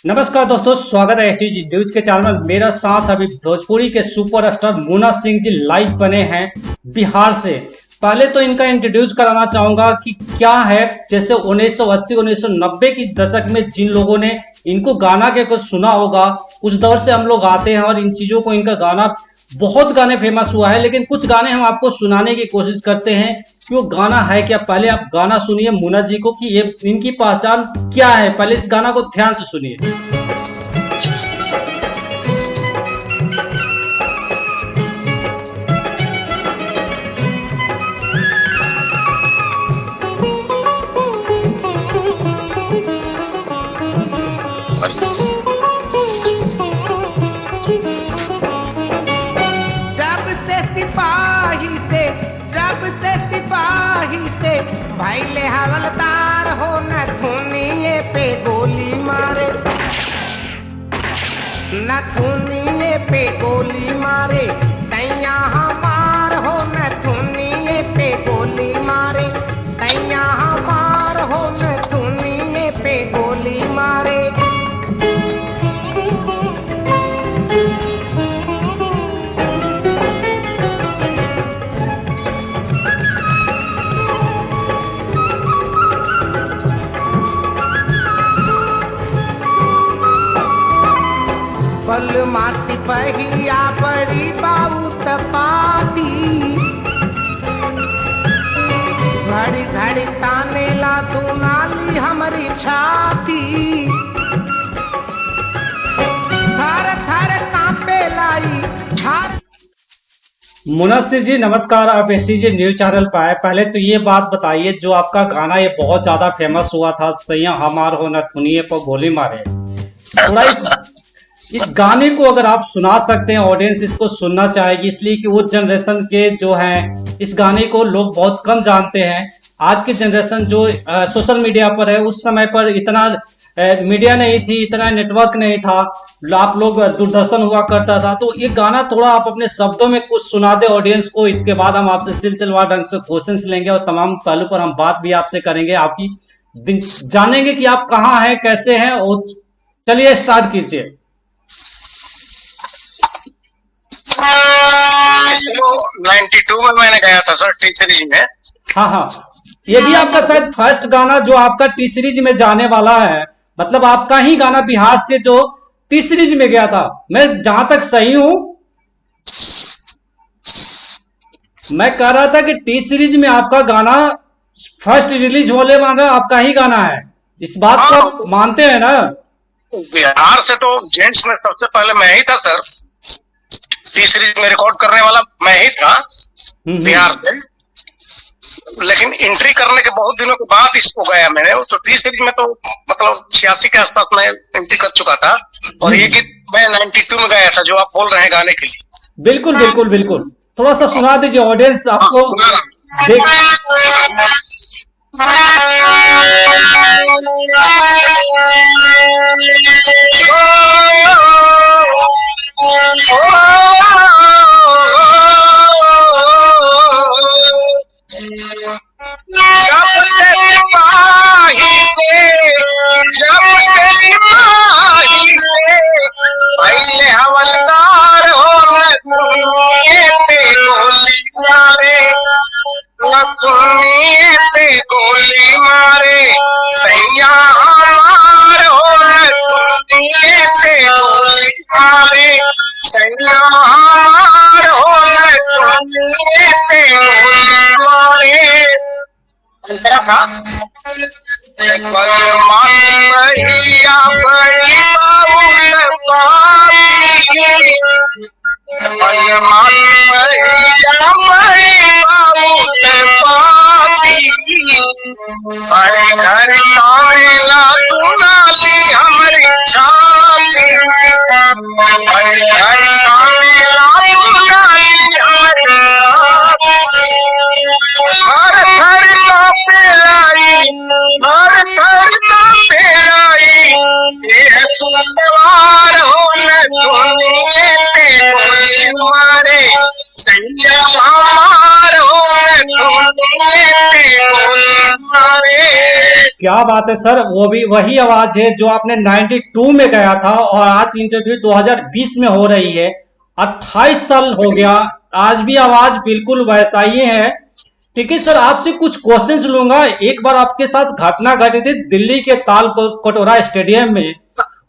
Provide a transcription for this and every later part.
नमस्कार दोस्तों, स्वागत है एसटीजी न्यूज के चैनल में। मेरा साथ अभी भोजपुरी के सुपरस्टार मुन्ना सिंह जी लाइव बने हैं बिहार से। पहले तो इनका इंट्रोड्यूस कराना चाहूंगा कि क्या है। जैसे 1980 1990 की दशक में जिन लोगों ने इनको गाना के कुछ सुना होगा, उस दौर से हम लोग आते हैं और इन चीजों को, इनका गाना, बहुत गाने फेमस हुआ है, लेकिन कुछ गाने हम आपको सुनाने की कोशिश करते हैं कि वो गाना है क्या। पहले आप गाना सुनिए मुन्ना जी को कि ये इनकी पहचान क्या है। पहले इस गाना को ध्यान से सुनिए। भाई ले हवलदार हो न थूनिए पे गोली मारे, न थूनिए पे गोली मारे। सैया हमार हो न थूनिए पे गोली मारे, सैया हमार हो न थूनिए पे गोली मारे। बलमा सिपहिया बड़ी बाबू तपाती, घड़ी घड़ी ताने ला तू नाली हमारी छाती। थर थर कांपे लाई मुन्ना सिंह जी नमस्कार, आप एसटीजी न्यूज चैनल पर आए। पहले तो ये बात बताइए, जो आपका गाना ये बहुत ज्यादा फेमस हुआ था, सैया हमार हो न थुनिए पर गोली मारे, थोड़ा इस गाने को अगर आप सुना सकते हैं, ऑडियंस इसको सुनना चाहेगी, इसलिए कि वो जनरेशन के जो हैं इस गाने को लोग बहुत कम जानते हैं। आज की जनरेशन जो सोशल मीडिया पर है, उस समय पर इतना मीडिया नहीं थी, इतना नेटवर्क नहीं था, आप लोग दूरदर्शन हुआ करता था। तो ये गाना थोड़ा आप अपने शब्दों में कुछ सुना दे ऑडियंस को। इसके बाद हम आपसे सिलसिलेवार ढंग से क्वेश्चंस लेंगे और तमाम पहलू पर हम बात भी आपसे करेंगे, आपकी जानेंगे कि आप कहाँ हैं, कैसे हैं। और चलिए स्टार्ट कीजिए। 92 में मैंने गाया था सर, टी सीरीज में। हाँ, ये भी आपका शायद फर्स्ट गाना जो आपका टी सीरीज में जाने वाला है। मतलब आपका ही गाना बिहार से जो टी सीरीज में गया था, मैं जहां तक सही हूं, मैं कह रहा था कि टी सीरीज में आपका गाना फर्स्ट रिलीज होने वाला आपका ही गाना है। इस बात को आप मानते हैं ना? बिहार से तो जेंट्स में सबसे पहले मैं ही था सर, टी सीरीज में रिकॉर्ड करने वाला मैं ही था बिहार से। लेकिन एंट्री करने के बहुत दिनों के बाद इसको गया मैंने। तो टी सीरीज में तो मतलब 86 के आसपास मैं एंट्री कर चुका था, और ये गीत मैं 92 में गाया था, जो आप बोल रहे हैं गाने के लिए। बिल्कुल बिल्कुल बिल्कुल, थोड़ा सा सुना दीजिए, ऑडियंस आपको देख। जब से सिपाही से पहले हवलदार हो न थूनिए पे गोली मारे, न थूनिए पे गोली मारे। सैया हमार हो न थूनिए पे गोली मारे, सैया हमार हो न थूनिए पे गोली मारे। था महिया बड़ी बड़े घर तानेला तू नाली हमारी छाती, बड़े घर तानेला तू नाली हमारी छाती। हर घर का पेलाई, हर घर का पेलाई, ये सुनवार हो न सुनिए क्या बात है सर, वो भी वही आवाज है जो आपने 92 में गाया था और आज इंटरव्यू 2020 में हो रही है। 28 साल हो गया, आज भी आवाज बिल्कुल वैसा ही है। ठीक है सर, आपसे कुछ क्वेश्चंस लूंगा। एक बार आपके साथ घटना घटी थी दिल्ली के ताल कटोरा स्टेडियम में,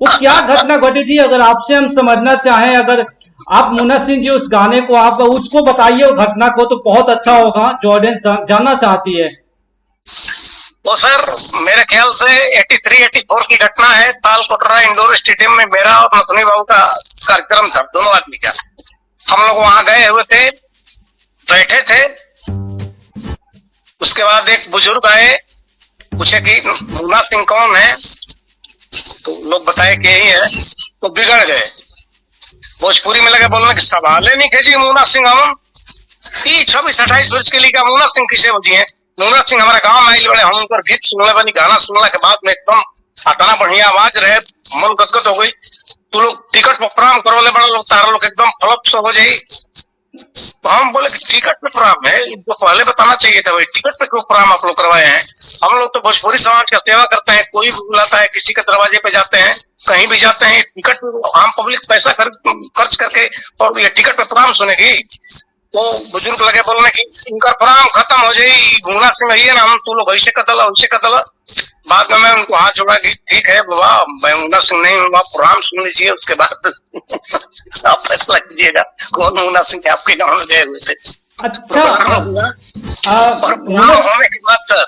वो क्या घटना घटी थी अगर आपसे हम समझना चाहें, अगर आप मुन्ना सिंह जी उस गाने को आप उसको बताइए वो घटना को, तो बहुत अच्छा होगा, जो ऑडियंस जानना चाहती है। तो सर मेरे ख्याल से 83-84 की घटना है। ताल कोटरा इंडोर स्टेडियम में मेरा और नथुनी बाबू का कार्यक्रम था, दोनों आदमी का। हम लोग वहां गए हुए थे, बैठे थे। उसके बाद एक बुजुर्ग आए, पूछे कि मुन्ना सिंह कौन है, तो लोग बताए कि यही है। तो बिगड़ गए, भोजपुरी में लगे बोलने कि सवाले नहीं खेजी मुन्ना सिंह हम 26-28 वर्ष के लिए का मुन्ना सिंह किसे बजी है। मुन्ना सिंह हमारे गांव में आई बड़े, हम उनकर गीत सुनने बनी, गाना सुनने के बाद में एकदम इतना बढ़िया आवाज रहे, मन गदगद हो गई। तू लोग टिकट पर प्रोग्राम करो ले, बड़ा लोग तारा लोग एकदम फलप से हो जाई। तो हम बोले कि टिकट पे प्रोग्राम है, इनको पहले बताना चाहिए था भाई, टिकट पे क्यों प्रोग्राम आप लोग करवाए हैं। हम लोग तो भोजपुरी समाज का सेवा करते हैं, कोई भी बुलाता है, किसी के दरवाजे पे जाते हैं, कहीं भी जाते हैं, टिकट आम पब्लिक पैसा खर्च करके और ये टिकट पे प्रोग्राम सुनेगी। तो बुजुर्ग लगे बोलने की इनका प्रोग्राम खत्म हो जाए, मुन्ना सिंह है ना, हम तू लोग ऐसे कतला वैसे कतला। बाद में मैं उनको हाथ जोड़ा कि ठीक है बाबा, मैं मुन्ना सिंह नहीं हूँ, प्रोग्राम सुन लीजिए, उसके बाद आप फैसला कीजिएगा कौन मुन्ना सिंह आपके गाँव में गए हुए थे। अच्छा, होने के बाद सर,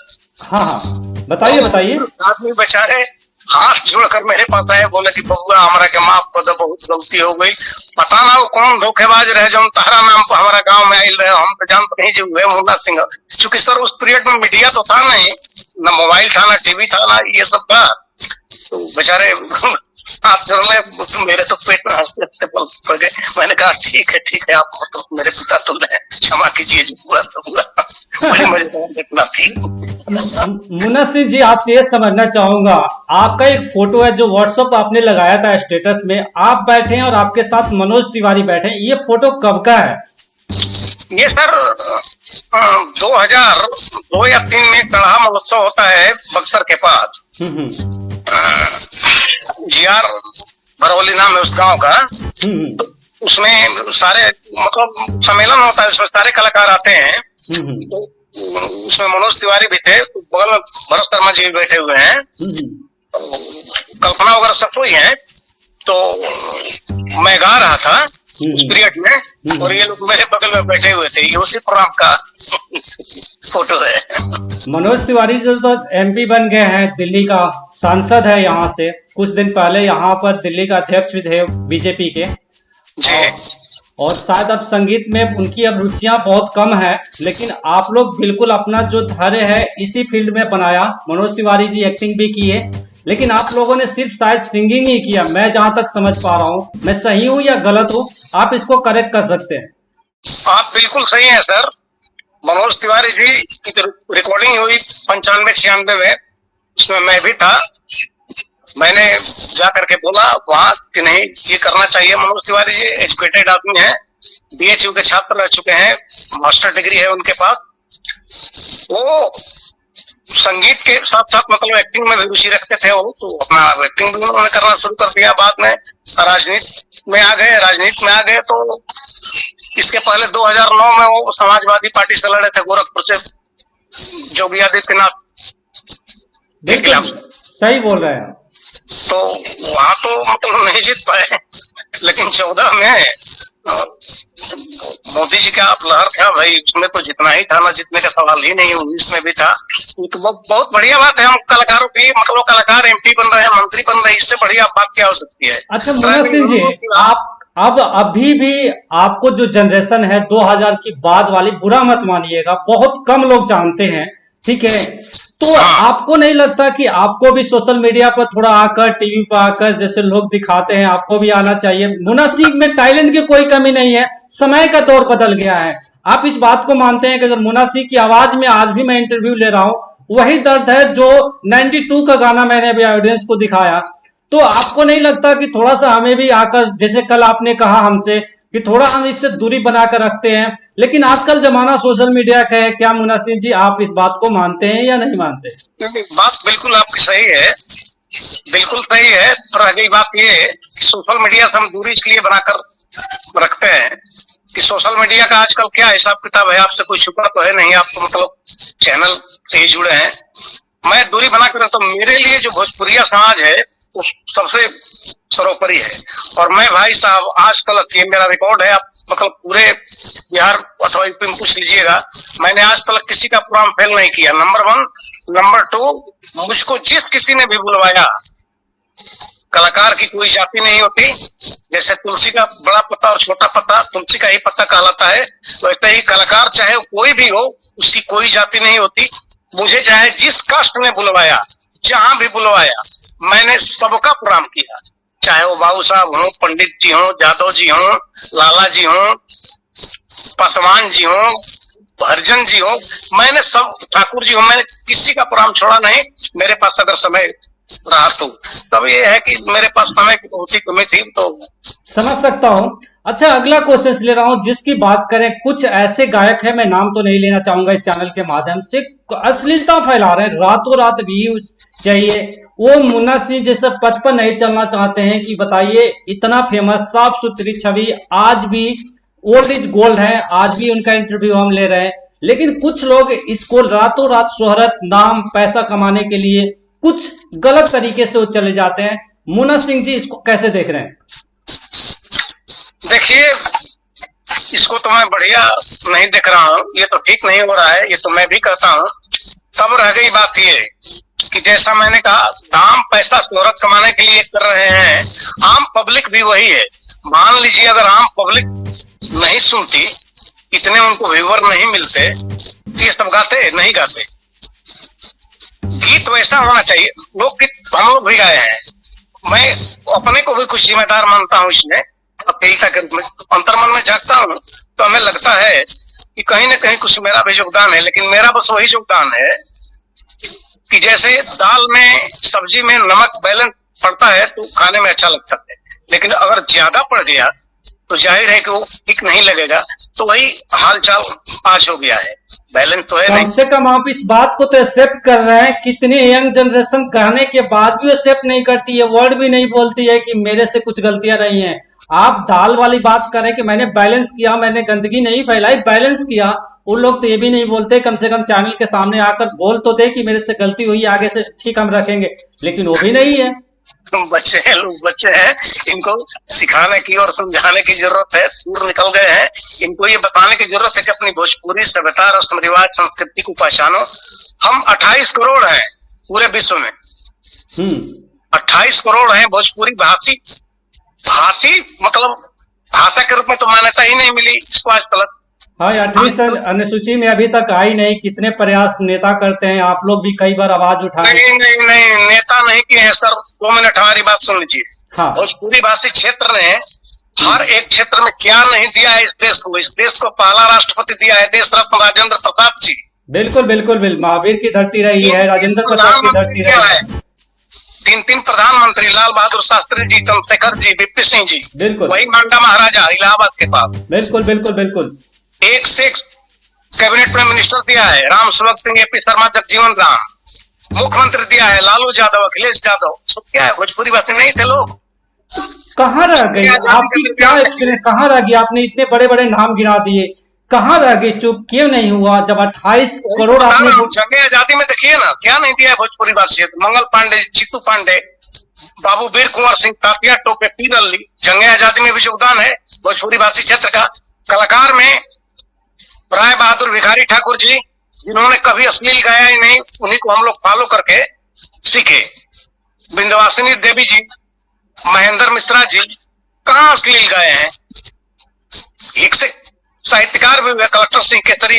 हाँ बताइए। आदमी बेचारे हाथ जोड़कर मेरे पास आए, बोले कि बबुआ हमारा के माफ कर दो, बहुत गलती हो गई। पता ना वो कौन धोखेबाज रहे जो तारा नाम पर हमारा गांव में आयल रहे, हम तो जानते नहीं जो हुए मुन्ना सिंह। चूंकि सर उस पीरियड में मीडिया तो था नहीं, ना मोबाइल था, ना टीवी था, ना ये सब था। तो बेचारे हाथ जोड़ने, मेरे तो पेट में हंसते पड़ गए। मैंने कहा ठीक है, आप तो मेरे पिता तुम क्षमा कीजिए, जो हुआ तो हुआ। बड़ी मजेदार घटना थी। मुन्ना सिंह जी, आपसे ये समझना चाहूंगा, आपका एक फोटो है जो व्हाट्सएप आपने लगाया था स्टेटस में, आप बैठे हैं और आपके साथ मनोज तिवारी बैठे हैं, ये फोटो कब का है? ये सर 2002 या 3 में कढ़ा महोत्सव होता है बक्सर के पास। जीआर बरौली नाम है उस गांव का। उसमें सारे मतलब सम्मेलन होता है, उसमें सारे कलाकार आते हैं। तो उसमें मनोज तिवारी भी थे, बगल में भरत शर्मा जी भी बैठे हुए हैं, कल्पना वगैरह सब हुई है। तो मैं गा रहा था उस पीरियड में, और ये लोग मेरे बगल में बैठे हुए थे। ये उसी प्रोग्राम का फोटो है। मनोज तिवारी जो तो एमपी बन गए हैं, दिल्ली का सांसद है यहाँ से, कुछ दिन पहले यहाँ पर दिल्ली का अध्यक्ष भी थे बीजेपी के। और शायद अब संगीत में उनकी अब रुचियां बहुत कम है, लेकिन आप लोग बिल्कुल अपना जो धैर्य है इसी फील्ड में बनाया। मनोज तिवारी जी एक्टिंग भी किए, लेकिन आप लोगों ने सिर्फ शायद सिंगिंग ही किया, मैं जहां तक समझ पा रहा हूँ। मैं सही हूँ या गलत हूँ, आप इसको करेक्ट कर सकते हैं। आप बिल्कुल सही हैं सर। मनोज तिवारी जी की रिकॉर्डिंग हुई 95-96 में, उसमें मैं भी था। मैंने जा करके बोला वहां कि नहीं ये करना चाहिए। मनोज तिवारी जी एजुकेटेड आदमी है, बीएचयू के छात्र रह चुके हैं, मास्टर डिग्री है उनके पास। वो संगीत के साथ साथ मतलब एक्टिंग में भी रुचि रखते थे वो, तो अपना एक्टिंग भी उन्होंने करना शुरू कर दिया। बाद में राजनीति में आ गए। तो इसके पहले 2009 में वो समाजवादी पार्टी से लड़े थे, गोरखपुर से योगी आदित्यनाथ। सही बोल रहे हैं। तो वहां तो मतलब नहीं जीत पाए, लेकिन 14 में मोदी जी का लहर था भाई, उसमें तो जितना ही था, ना जितने का सवाल ही नहीं, 19 में भी था। तो बहुत बढ़िया बात है, हम कलाकारों की मतलब कलाकार एमपी बन रहे हैं, मंत्री बन रहे हैं, इससे बढ़िया बात क्या हो सकती है। अच्छा मुन्ना सिंह जी, आप अब अभी भी आपको जो जनरेशन है 2000 की बाद वाली, बुरा मत मानिएगा, बहुत कम लोग जानते हैं, ठीक है? तो आपको नहीं लगता कि आपको भी सोशल मीडिया पर थोड़ा आकर, टीवी पर आकर जैसे लोग दिखाते हैं, आपको भी आना चाहिए? मुन्ना सिंह में टैलेंट की कोई कमी नहीं है, समय का दौर बदल गया है। आप इस बात को मानते हैं कि अगर मुन्ना सिंह की आवाज में आज भी मैं इंटरव्यू ले रहा हूं, वही दर्द है जो 92 का गाना मैंने अभी ऑडियंस को दिखाया। तो आपको नहीं लगता कि थोड़ा सा हमें भी आकर, जैसे कल आपने कहा हमसे कि थोड़ा हम इससे दूरी बनाकर रखते हैं, लेकिन आजकल जमाना सोशल मीडिया का है। क्या मुन्ना सिंह जी आप इस बात को मानते हैं या नहीं मानते? बात बिल्कुल आपकी सही है, बिल्कुल सही है। पर अगली बात ये सोशल मीडिया से हम दूरी इसलिए बनाकर रखते हैं कि सोशल मीडिया का आजकल क्या हिसाब किताब है, आपसे कोई छुपा तो है नहीं, आपको मतलब चैनल से ही जुड़े हैं। मैं दूरी बनाकर रखता हूँ। मेरे लिए जो भोजपुरिया समाज है वो सबसे सर्वोपरि है। और मैं भाई साहब आज तक, ये मेरा रिकॉर्ड है, आप मतलब पूरे बिहार अथवा यूपी में पूछ लीजिएगा, मैंने आज तक किसी का प्रोग्राम फेल नहीं किया, नंबर 1। नंबर 2, मुझको जिस किसी ने भी बुलवाया, कलाकार की कोई जाति नहीं होती। जैसे तुलसी का बड़ा पत्ता और छोटा पत्ता, तुलसी का ही पत्ता कहलाता है, वैसे ही कलाकार चाहे कोई भी हो, उसकी कोई जाति नहीं होती। मुझे चाहे जिस कास्ट ने बुलवाया, जहां भी बुलवाया, मैंने सबका प्रणाम किया। चाहे वो बाबू साहब हो, पंडित जी हो, यादव जी हो, लाला जी हो, पासवान जी हो, हरिजन जी हो, मैंने सब, ठाकुर जी हो, मैंने किसी का प्रणाम छोड़ा नहीं। मेरे पास अगर समय रहा तो तब ये है कि मेरे पास समय की बहुत ही कमी थी, तो समझ सकता हूँ। अच्छा, अगला क्वेश्चन ले रहा हूँ जिसकी बात करें। कुछ ऐसे गायक हैं, मैं नाम तो नहीं लेना चाहूंगा इस चैनल के माध्यम से, अश्लीलता फैला रहे हैं, रातों रात व्यूज चाहिए। वो मुन्ना सिंह जैसे पथ पर नहीं चलना चाहते हैं कि बताइए, इतना फेमस साफ सुथरी छवि, आज भी ओल्ड इज गोल्ड है, आज भी उनका इंटरव्यू हम ले रहे हैं। लेकिन कुछ लोग इसको रातों रात शोहरत, नाम, पैसा कमाने के लिए कुछ गलत तरीके से वो चले जाते हैं। मुन्ना सिंह जी इसको कैसे देख रहे हैं? देखिए, इसको तो मैं बढ़िया नहीं देख रहा हूँ, ये तो ठीक नहीं हो रहा है, ये तो मैं भी कहता हूँ। तब रह गई बात ये कि जैसा मैंने कहा, नाम, पैसा, शोहरत कमाने के लिए कर रहे हैं। आम पब्लिक भी वही है। मान लीजिए अगर आम पब्लिक नहीं सुनती, इतने उनको व्यूअर नहीं मिलते, तो ये सब गाते नहीं गाते। गीत वैसा होना चाहिए। लोकगीत हम लोग भी गाए हैं, मैं अपने को भी कुछ जिम्मेदार मानता हूँ इसमें। कविता के रूप में अंतर्मन में झांकता हूँ तो हमें लगता है कि कहीं न कहीं कुछ मेरा भी योगदान है। लेकिन मेरा बस वही योगदान है कि जैसे दाल में, सब्जी में नमक बैलेंस पड़ता है तो खाने में अच्छा लगता है, लेकिन अगर ज्यादा पड़ गया तो जाहिर है कि वो ठीक नहीं लगेगा। तो वही हाल चाल आज हो गया है, बैलेंस तो है नहीं। कम से कम आप इस बात को तो एक्सेप्ट कर रहे हैं। कितनी यंग जनरेशन कहने के बाद भी एक्सेप्ट नहीं करती है, वर्ड भी नहीं बोलती है कि मेरे से कुछ गलतियां रही हैं। आप दाल वाली बात करें कि मैंने बैलेंस किया, मैंने गंदगी नहीं फैलाई, बैलेंस किया। उन लोग तो ये भी नहीं बोलते, कम से कम चैनल के सामने आकर बोल तो दे कि मेरे से गलती हुई, आगे से ठीक हम रखेंगे, लेकिन वो भी नहीं है। बच्चे हैं, लोग बच्चे हैं, इनको सिखाने की और समझाने की जरूरत है। दूर निकल गए हैं, इनको ये बताने की जरूरत है कि अपनी भोजपुरी सभ्यता, रस्म रिवाज, संस्कृति को पहचानो। हम 28 करोड़ हैं पूरे विश्व में, 28 करोड़ हैं भोजपुरी भाषी। भाषी मतलब भाषा के रूप में तो मान्यता ही नहीं मिली इसको आज तक। हाँ, 8वीं अनुसूची में अभी तक आई नहीं। कितने प्रयास नेता करते हैं, आप लोग भी कई बार आवाज उठाए। नहीं, नेता नहीं किए हैं सर। 2 मिनट हमारी बात सुन लीजिए। हाँ। भोजपुरी भाषी क्षेत्र ने हर एक क्षेत्र में क्या नहीं दिया है इस देश को। इस देश को पहला राष्ट्रपति दिया है देश रत्न राजेंद्र प्रताप जी। बिल्कुल बिल्कुल बिल्कुल, महावीर की धरती रही है, राजेंद्र प्रताप की धरती रही है। 3 प्रधानमंत्री, लाल बहादुर शास्त्री जी, चंद्रशेखर जी, विपी सिंह जी, बिल्कुल, वही मांडा महाराजा इलाहाबाद के पास। बिल्कुल बिल्कुल बिल्कुल, एक से एक कैबिनेट में मिनिस्टर दिया है। राम सेवक सिंह, AP शर्मा, जगजीवन राम। मुख्यमंत्री दिया है लालू यादव, अखिलेश यादव। सब क्या है, भोजपुरी भाषी नहीं थे लोग। कहाँ रह गई आपकी, क्या एक्सपीरियंस, कहाँ रह गई? आपने इतने बड़े बड़े नाम गिना दिए, कहाँ रह गई? चुप क्यों नहीं हुआ जब 28 करोड़ आपने? जंग आजादी में देखिए ना, क्या नहीं दिया है भोजपुरी भाषी। मंगल पांडे, जीतू पांडे, बाबू वीर कुंवर सिंह, तापिया टोपे, पीर अली, जंग आजादी में भी योगदान है भोजपुरी भाषी क्षेत्र का। कलाकार में राय बहादुर भिखारी ठाकुर जी, जिन्होंने कभी अश्लील गाया ही नहीं, उन्हीं को हम लोग फॉलो करके सीखे। विंध्यवासिनी देवी जी, महेंद्र मिश्रा जी, कहाँ अश्लील गाए हैं। एक से साहित्यकार भी हुए, कलेक्टर सिंह केसरी,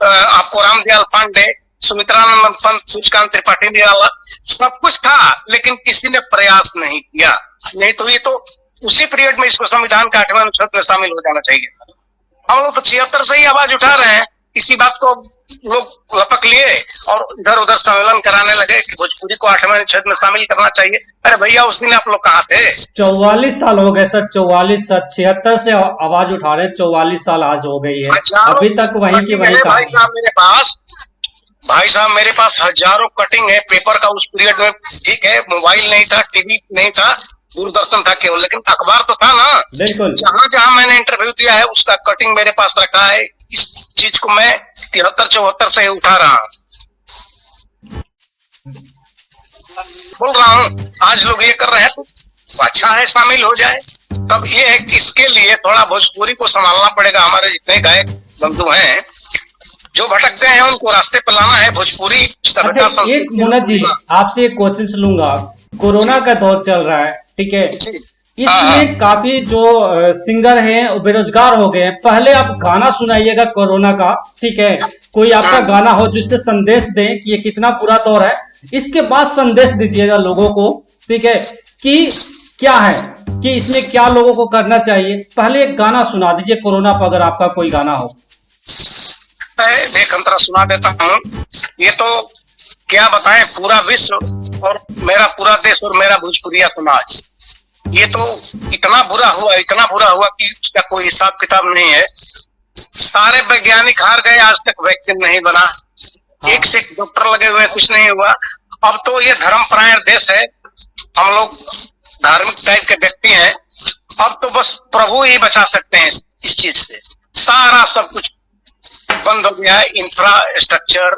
आपको रामदयाल पांडे, सुमित्रानंद पंत, सूर्यकांत त्रिपाठी, निराला, सब कुछ था, लेकिन किसी ने प्रयास नहीं किया। नहीं तो ये तो उसी पीरियड में इसको संविधान का 8वें अनुच्छेद में शामिल हो जाना चाहिए। हम लोग तो 76 से ही आवाज उठा रहे हैं इसी बात को लोग लपक लिए और इधर उधर सम्मेलन कराने लगे कि भोजपुरी को 8वें अनुच्छेद में शामिल करना चाहिए। अरे भैया उस दिन आप लोग कहाँ थे? 44 साल हो गए सर, 44 सर, 76 से आवाज उठा रहे हैं, 44 साल आज हो गई है, अभी तक वहीं की वहीं। भाई साहब मेरे पास हजारों कटिंग है पेपर का उस पीरियड में। ठीक है, मोबाइल नहीं था, टीवी नहीं था, दूरदर्शन था केवल, लेकिन अखबार तो था ना। बिल्कुल। जहां जहां मैंने इंटरव्यू दिया है उसका कटिंग मेरे पास रखा है। इस चीज को मैं 73-74 से उठा रहा हूं। बोल रहा हूँ आज लोग ये कर रहे हैं तो अच्छा है, शामिल हो जाए। तब ये है कि इसके लिए थोड़ा भोजपुरी को संभालना पड़ेगा। हमारे जितने गायक बंधु हैं जो भटक गए हैं उनको रास्ते पर लाना है। भोजपुरी अच्छा, एक मुन्ना जी आपसे एक क्वेश्चन लूंगा। कोरोना का दौर चल रहा है, ठीक है, इसमें काफी जो सिंगर हैं बेरोजगार हो गए हैं। पहले आप गाना सुनाइएगा कोरोना का, ठीक है, कोई आपका गाना हो जिससे संदेश दें कि ये कितना बुरा दौर है, इसके बाद संदेश दीजिएगा लोगों को, ठीक है, कि क्या है कि इसमें क्या लोगों को करना चाहिए। पहले एक गाना सुना दीजिए कोरोना पर, अगर आपका कोई गाना हो। एक अंतरा सुना देता हूँ। ये तो क्या बताएं, पूरा विश्व और मेरा पूरा देश और मेरा भोजपुरिया समाज, ये तो इतना बुरा हुआ कि उसका कोई हिसाब किताब नहीं है। सारे वैज्ञानिक हार गए, आज तक वैक्सीन नहीं बना, एक से एक डॉक्टर लगे हुए, कुछ नहीं हुआ। अब तो ये धर्मपरायण देश है, हम लोग धार्मिक टाइप के व्यक्ति हैं। अब तो बस प्रभु ही बचा सकते हैं इस चीज से। सारा सब कुछ बंद हो गया है, इंफ्रास्ट्रक्चर,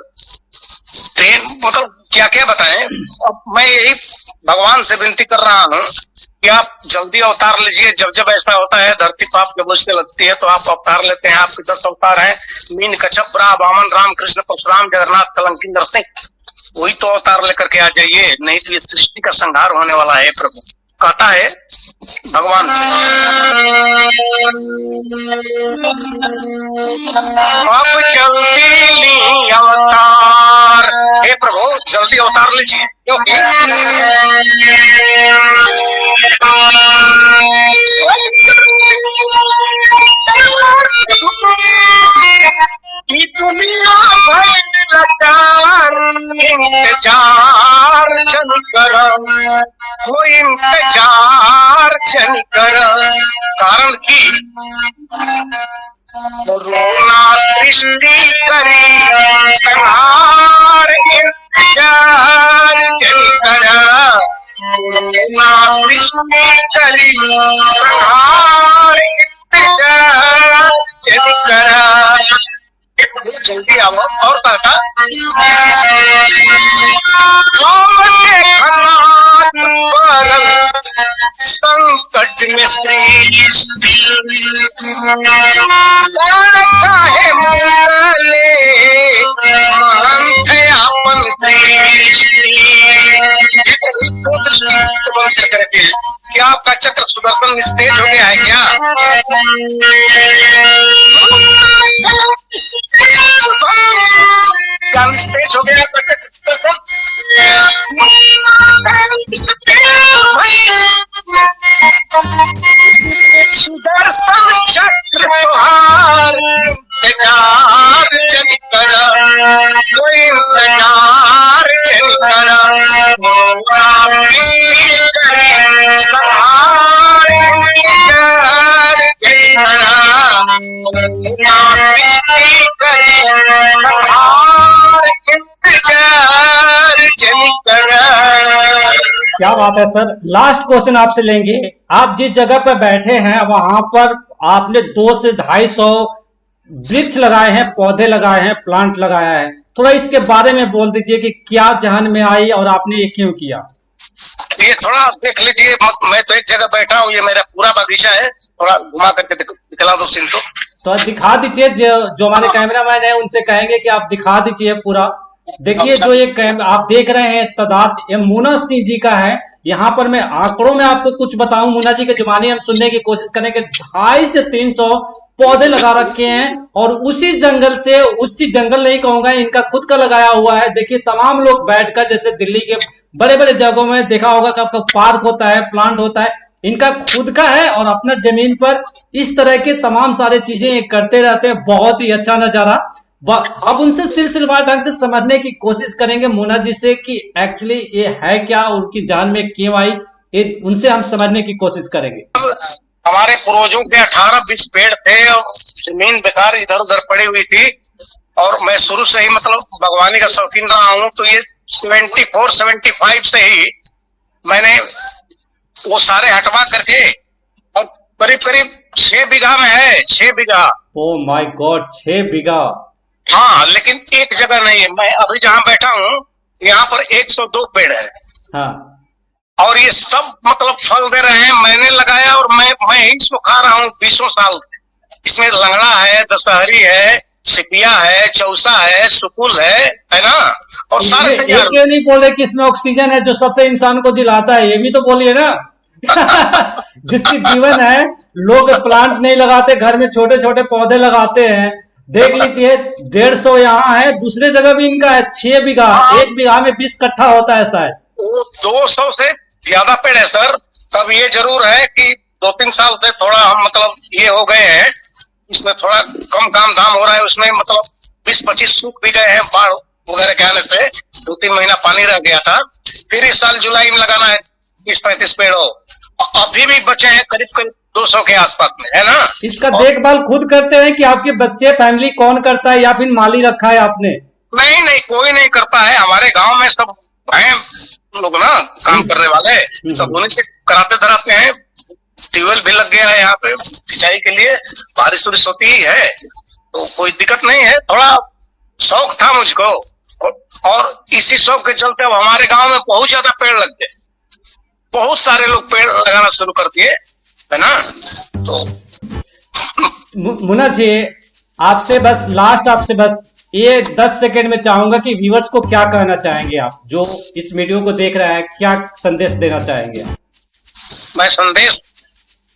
ट्रेन, मतलब क्या क्या बताएं। अब मैं यही भगवान से विनती कर रहा हूँ कि आप जल्दी अवतार लीजिए। जब जब ऐसा होता है, धरती पाप के बोझ से लगती है, तो आप अवतार लेते हैं। आपके 10 अवतार हैं, मीन, कच्छप, बराह, वामन, राम, कृष्ण, परशुराम, जगन्नाथ, कलंकी, नरसिंह। वही तो अवतार लेकर के आ जाइए, नहीं तो ये सृष्टि का संहार होने वाला है। प्रभु कहता है भगवान, अब जल्दी ली अवतार। हे प्रभु जल्दी अवतार लीजिए, क्योंकि दुनिया भर लाचार, इंतजार चल कर, वो इंतजार चल कर। कारण की कोरोना सृष्टि करी संहार, इंतजार चल कर, कोरोना सृष्टि करी संहार, इंतजार चल कर। जल्दी आओ। और कहता संकट में सृष्टि चाहे मुरले अपन क्या आपका चक्र सुदर्शन निस्तेज हो गया है क्या? क्या निस्तेज हो गया आपका चक्र? सुदर्शन चक्र तुहार इंतजार चल कर, कोई इंतजार चल कर, संहार इंतजार चल कर। क्या बात है सर। लास्ट क्वेश्चन आपसे लेंगे। आप जिस जगह पर बैठे हैं वहां पर आपने 200 से 250 वृक्ष लगाए हैं, पौधे लगाए हैं, प्लांट लगाया है। थोड़ा इसके बारे में बोल दीजिए कि क्या जहन में आई और आपने ये क्यों किया। ये थोड़ा देख लीजिए, मैं तो एक जगह बैठा हूँ, ये मेरा पूरा बगीचा है, थोड़ा घुमा करके दिखला दो सीन तो दिखा दीजिए। जो हमारे कैमरामैन है उनसे कहेंगे कि आप दिखा दीजिए पूरा। देखिए जो ये आप देख रहे हैं तादाद, ये मुन्ना सिंह जी का है। यहाँ पर मैं आंकड़ों में आपको कुछ बताऊं, मुन्ना जी के जुबानी हम सुनने की कोशिश करेंगे। 250 से 300 पौधे लगा रखे हैं और उसी जंगल नहीं कहूंगा, इनका खुद का लगाया हुआ है। देखिए तमाम लोग बैठकर, जैसे दिल्ली के बड़े बड़े जगहों में देखा होगा कि आपका पार्क होता है, प्लांट होता है, इनका खुद का है और अपना जमीन पर इस तरह के तमाम सारे चीजें करते रहते हैं। बहुत ही अच्छा नजारा। अब उनसे सिलसिलेवार ढंग से समझने की कोशिश करेंगे मोना जी से कि एक्चुअली ये है क्या, उनकी जान में क्यों आई, ये उनसे हम समझने की कोशिश करेंगे। हमारे पूर्वजों के 18-20 पेड़ थे और जमीन बेकार इधर उधर पड़ी हुई थी, और मैं शुरू से ही मतलब बागवानी का शौकीन रहा हूँ। तो ये 74-75 से ही मैंने वो सारे हटवा करके, और करीब करीब 6 बीघा में है, 6 बीघा। ओ माय गॉड, 6 बीघा। हाँ, लेकिन एक जगह नहीं है। मैं अभी जहाँ बैठा हूँ यहाँ पर 102 पेड़ है। हाँ। और ये सब मतलब फल दे रहे हैं। मैंने लगाया और मैं ही इसको खा रहा हूँ 20 साल से। इसमें लंगड़ा है, दशहरी है, सिपिया है, चौसा है, सुकुल है ना, और सारे ये क्यों नहीं बोल रहे कि इसमें ऑक्सीजन है जो सबसे इंसान को जिलाता है, ये भी तो बोलिए ना। जिसकी जीवन है, लोग प्लांट नहीं लगाते, घर में छोटे छोटे पौधे लगाते हैं। देख लीजिए 150 यहाँ है, दूसरे जगह भी इनका है 6 बीघा। 1 बीघा में 20 कट्ठा होता है शायद। वो 200 से ज्यादा पेड़ है सर। तब ये जरूर है कि 2-3 साल से थोड़ा हम मतलब ये हो गए हैं, इसमें थोड़ा कम काम धाम हो रहा है। उसमें मतलब 20-25 सूख भी गए हैं बाढ़ वगैरह के आने से। 2-3 महीना पानी रह गया था। फिर इस साल जुलाई में लगाना है 30-35 पेड़ हो। अभी भी बचे हैं करीब करीब 200 के आसपास में, है ना। इसका देखभाल खुद करते हैं कि आपके बच्चे, फैमिली कौन करता है, या फिर माली रखा है आपने? नहीं, कोई नहीं करता है। हमारे गांव में सब हैं लोग ना, काम करने वाले, सब उन्हीं से कराते धराते हैं। ट्यूबवेल भी लग गया है यहाँ पे सिंचाई के लिए। बारिश वारिश होती ही है तो कोई दिक्कत नहीं है। थोड़ा शौक था मुझको, और इसी शौक के चलते अब हमारे गांव में बहुत ज्यादा पेड़ लग गए। बहुत सारे लोग पेड़ लगाना शुरू कर दिए, है ना। तो मुन्ना जी, आपसे बस लास्ट, आपसे बस ये 10 सेकंड में चाहूंगा कि व्यूअर्स को क्या कहना चाहेंगे आप, जो इस वीडियो को देख रहा है, क्या संदेश देना चाहेंगे? मैं संदेश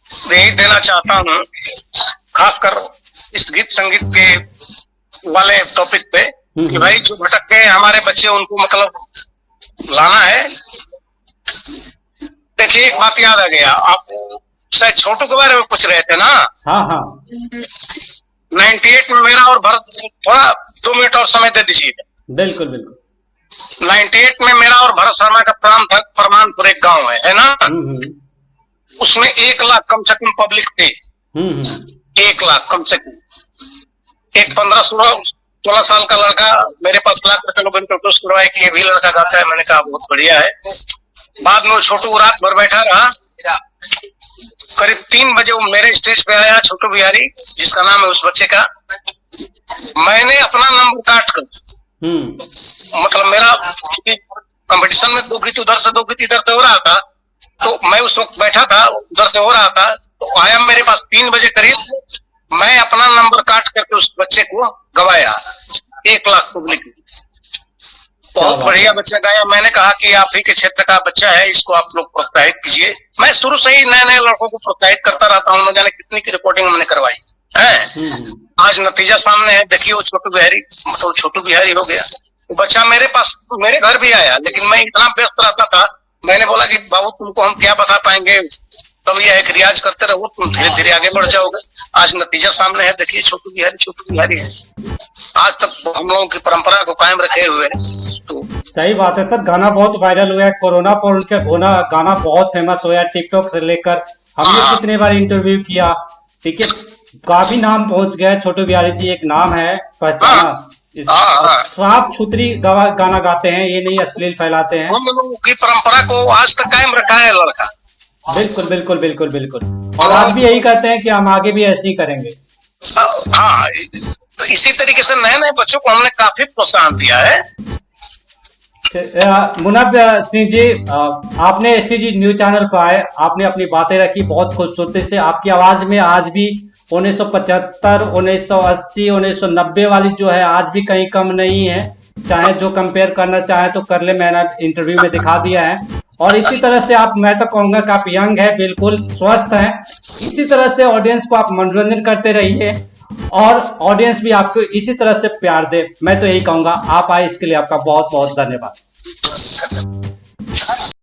यही देना चाहता हूँ, खासकर इस गीत संगीत के वाले टॉपिक पे, कि भाई जो भटक गए हमारे बच्चे, उनको मतलब लाना है। देखिए एक बात याद आ गया, आप शायद छोटू के बारे में पूछ रहे थे ना। हाँ हाँ। 98 में मेरा और भरत, थोड़ा 2 मिनट और समय दे दीजिए। बिल्कुल बिल्कुल। 98 में मेरा और भरत शर्मा का प्राण था, परमानपुर एक गांव है ना। उसमें 1 लाख कम से कम पब्लिक थी। 1 लाख कम से कम। एक 15-16 साल का लड़का मेरे पास लाकर लोगों ने प्रपोज करवाया कि ये भी लड़का गाता है। मैंने कहा बहुत बढ़िया है। बाद में छोटू रात भर बैठा रहा। करीब 3 बजे वो मेरे स्टेज पे आया, छोटू बिहारी जिसका नाम है उस बच्चे का। मैंने अपना नंबर काट कर, मतलब मेरा कंपटीशन में 2 गीत उधर से 2 गीत इधर से हो रहा था, तो मैं उस वक्त बैठा था, उधर से हो रहा था, तो आया मेरे पास 3 बजे करीब। मैं अपना नंबर काट करके उस बच्चे को गवाया 1 लाख पब्लिक। बहुत बढ़िया बच्चा गाया। मैंने कहा कि आप ही के क्षेत्र का बच्चा है, इसको आप लोग प्रोत्साहित कीजिए। मैं शुरू से ही नए नए लड़कों को प्रोत्साहित करता रहता हूँ। न जाने कितनी की रिकॉर्डिंग मैंने करवाई है। आज नतीजा सामने है। देखिए वो छोटू बिहारी, मतलब छोटू बिहारी हो गया। वो बच्चा मेरे पास, मेरे घर भी आया, लेकिन मैं इतना व्यस्त रहता था। मैंने बोला कि बाबू तुमको हम क्या बता पाएंगे, तब यह है कि रियाज करते रहो, तुम धीरे धीरे आगे बढ़ जाओगे। आज नतीजा सामने है। देखिए छोटू बिहारी है। आज तक हम लोगों की परंपरा को कायम रखे हुए हैं। तो सही बात है सर। गाना बहुत वायरल हुआ है, कोरोना पर उनका गाना बहुत फेमस हुआ है, टिकटॉक से लेकर हमने कितने बार इंटरव्यू किया। ठीक है, काफी नाम पहुंच गया। छोटू बिहारी जी एक नाम है, पहचाना। साफ सुथरी गाना गाते हैं, ये नहीं अश्लील फैलाते हैं। हम लोगों की परंपरा को आज तक कायम रखा है लड़का। बिल्कुल बिल्कुल बिल्कुल बिल्कुल। और आप भी यही कहते हैं कि हम आगे भी ऐसे ही करेंगे। हाँ, तो इसी तरीके से नए नए बच्चों को हमने काफी प्रोत्साहन दिया है। मुन्ना सिंह जी, आपने STG न्यूज चैनल पर आए, आपने अपनी बातें रखी बहुत खूबसूरती से। आपकी आवाज में आज भी 1975, 1980, 1990 वाली जो है आज भी कहीं कम नहीं है। चाहे जो कंपेयर करना चाहे तो कर ले, मैंने इंटरव्यू में दिखा दिया है। और इसी तरह से आप, मैं तो कहूंगा कि आप यंग है, बिल्कुल स्वस्थ हैं। इसी तरह से ऑडियंस को आप मनोरंजन करते रहिए, और ऑडियंस भी आपको इसी तरह से प्यार दे। मैं तो यही कहूंगा। आप आए इसके लिए आपका बहुत बहुत धन्यवाद।